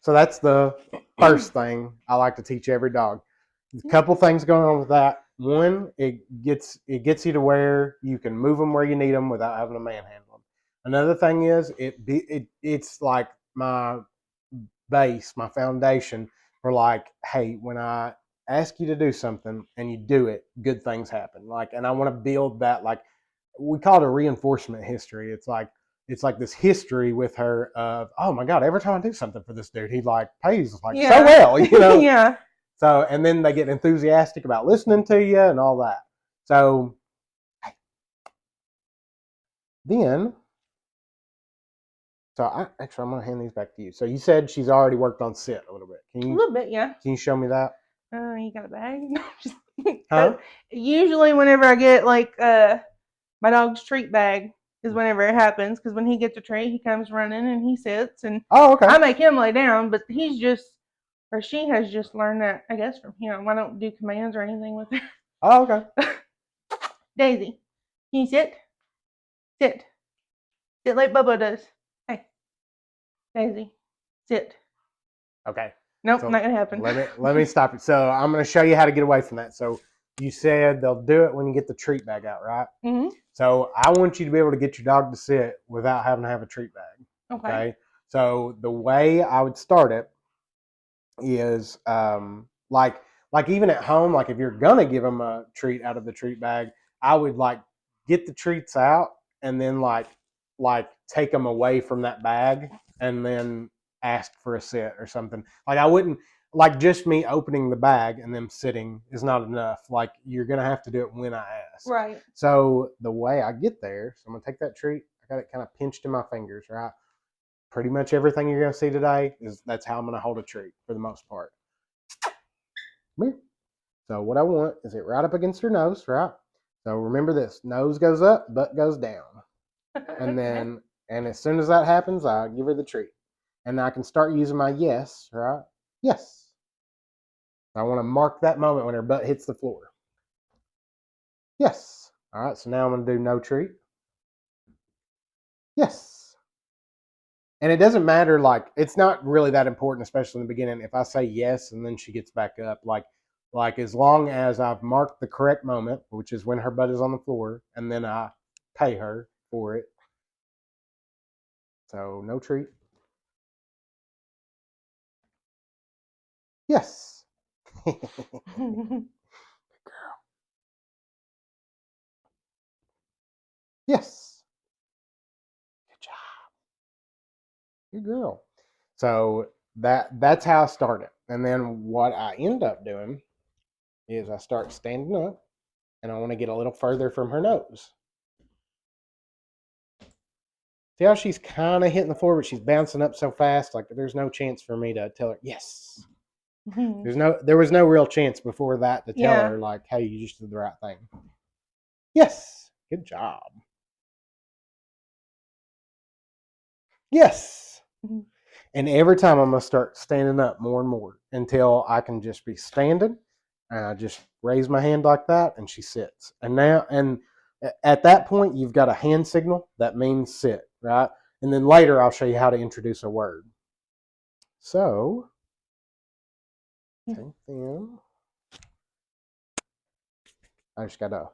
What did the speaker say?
So that's the first thing I like to teach every dog. There's a couple things going on with that. One, it gets you to where you can move them where you need them without having to manhandle them. Another thing is it's like my base, my foundation for like, hey, when I ask you to do something and you do it, good things happen. Like, and I want to build that, like, we call it a reinforcement history. It's like this history with her of, oh my God, every time I do something for this dude, he like pays like so well, Yeah. So, and then they get enthusiastic about listening to you and all that. So then, I'm gonna hand these back to you. So you said she's already worked on sit a little bit. A little bit, yeah. Can you show me that? You got a bag? Huh? Usually, whenever I get like my dog's treat bag is whenever it happens, because when he gets a treat, he comes running and he sits, and Oh, okay. I make him lay down, but he's just, or she has just learned that, I guess, from him. I don't do commands or anything with her. Oh, okay. Daisy, can you sit? Sit. Sit like Bubba does. Hey, Daisy, sit. Okay. Nope, So not gonna happen. let me stop it. So I'm going to show you how to get away from that. So you said they'll do it when you get the treat bag out, right? Mm-hmm. So I want you to be able to get your dog to sit without having to have a treat bag. Okay. So the way I would start it is like even at home, like if you're gonna give them a treat out of the treat bag, I would like get the treats out and then like take them away from that bag and then ask for a sit or something. Like I wouldn't, like, just me opening the bag and them sitting is not enough. Like you're gonna have to do it when I ask. Right. So the way I get there, so I'm gonna take that treat. I got it kind of pinched in my fingers, right? Pretty much everything you're gonna see today is that's how I'm gonna hold a treat for the most part. So what I want is it right up against her nose, right? So remember this: nose goes up, butt goes down, and then and as soon as that happens, I give her the treat, and I can start using my yes, right? Yes. I want to mark that moment when her butt hits the floor. Yes. All right. So now I'm going to do no treat. Yes. And it doesn't matter, like, it's not really that important, especially in the beginning. If I say yes and then she gets back up, like as long as I've marked the correct moment, which is when her butt is on the floor, and then I pay her for it. So no treat. Yes. Good girl. Yes. Good job. Good girl. So that's how I start it. And then what I end up doing is I start standing up and I want to get a little further from her nose. See how she's kind of hitting the floor, but she's bouncing up so fast, like there's no chance for me to tell her, yes. There was no real chance before that to tell her, like, hey, you just did the right thing. Yes. Good job. Yes. And every time I'm going to start standing up more and more until I can just be standing. And I just raise my hand like that and she sits. And at that point, you've got a hand signal that means sit, right? And then later I'll show you how to introduce a word. So, take them. I just got to